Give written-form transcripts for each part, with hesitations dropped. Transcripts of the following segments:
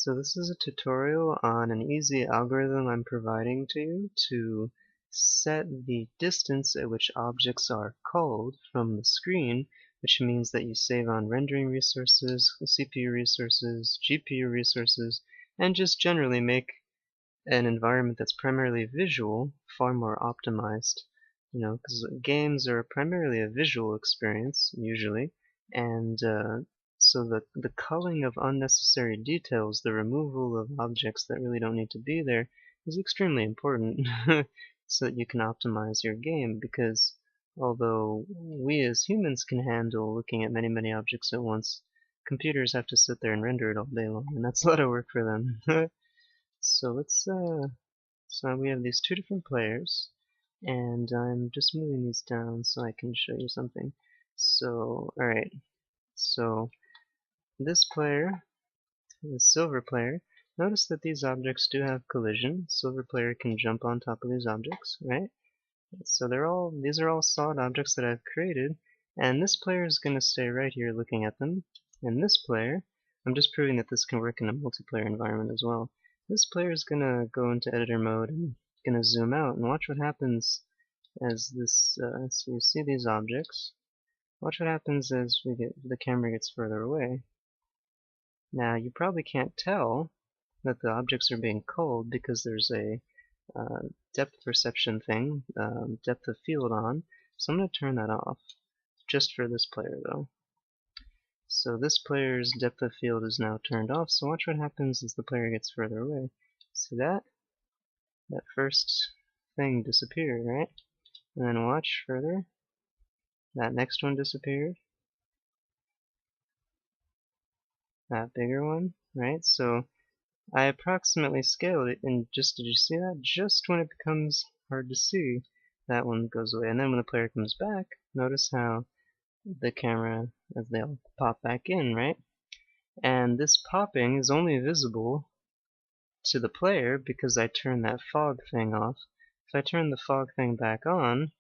So this is a tutorial on an easy algorithm I'm providing to you to set the distance at which objects are culled from the screen, which means that you save on rendering resources, CPU resources, GPU resources, and just generally make an environment that's primarily visual far more optimized. Because games are primarily a visual experience, usually, and so the culling of unnecessary details, the removal of objects that really don't need to be there, is extremely important so that you can optimize your game, because although we as humans can handle looking at many objects at once, computers have to sit there and render it all day long, and that's a lot of work for them. So so we have these two different players, and I'm just moving these down so I can show you something. So, alright, so this player, the silver player, notice that these objects do have collision. Silver player can jump on top of these objects, right? So these are all solid objects that I've created, and this player is going to stay right here looking at them. And this player, I'm just proving that this can work in a multiplayer environment as well. This player is going to go into editor mode and going to zoom out and watch what happens as so you see these objects. Watch what happens as the camera gets further away. Now you probably can't tell that the objects are being culled because there's a depth perception thing, depth of field on, so I'm going to turn that off, just for this player though. So this player's depth of field is now turned off, so watch what happens as the player gets further away. See that? That first thing disappeared, right? And then watch further. That next one disappeared. That bigger one, right? So I approximately scaled it, and did you see that? Just when it becomes hard to see, that one goes away. And then when the player comes back, notice how the camera, as they all pop back in, right? And this popping is only visible to the player because I turned that fog thing off. If I turn the fog thing back on,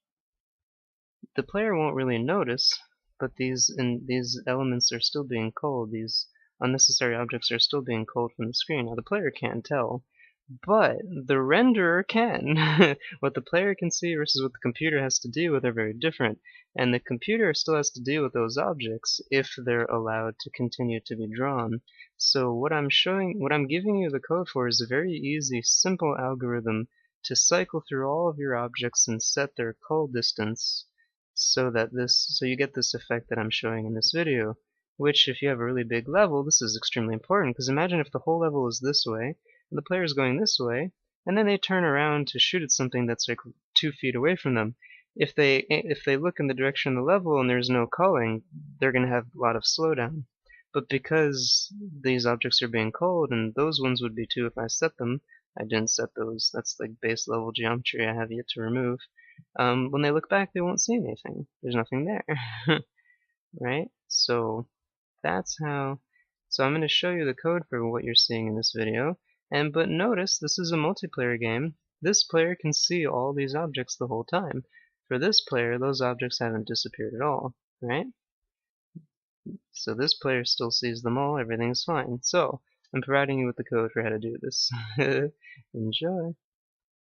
the player won't really notice, but these elements are still being culled. These unnecessary objects are still being culled from the screen. Now the player can't tell, but the renderer can. What the player can see versus what the computer has to deal with are very different, and the computer still has to deal with those objects if they're allowed to continue to be drawn. So what I'm giving you the code for is a very easy, simple algorithm to cycle through all of your objects and set their cull distance so you get this effect that I'm showing in this video. Which, if you have a really big level, this is extremely important, because imagine if the whole level is this way, and the player's going this way, and then they turn around to shoot at something that's like 2 feet away from them. If they look in the direction of the level and there's no culling, they're going to have a lot of slowdown. But because these objects are being culled, and those ones would be too if I set them, I didn't set those, that's like base level geometry I have yet to remove. When they look back, they won't see anything. There's nothing there. Right? So that's how. So I'm going to show you the code for what you're seeing in this video. But notice this is a multiplayer game. This player can see all these objects the whole time. For this player, those objects haven't disappeared at all, right? So this player still sees them all, everything's fine. So I'm providing you with the code for how to do this. Enjoy!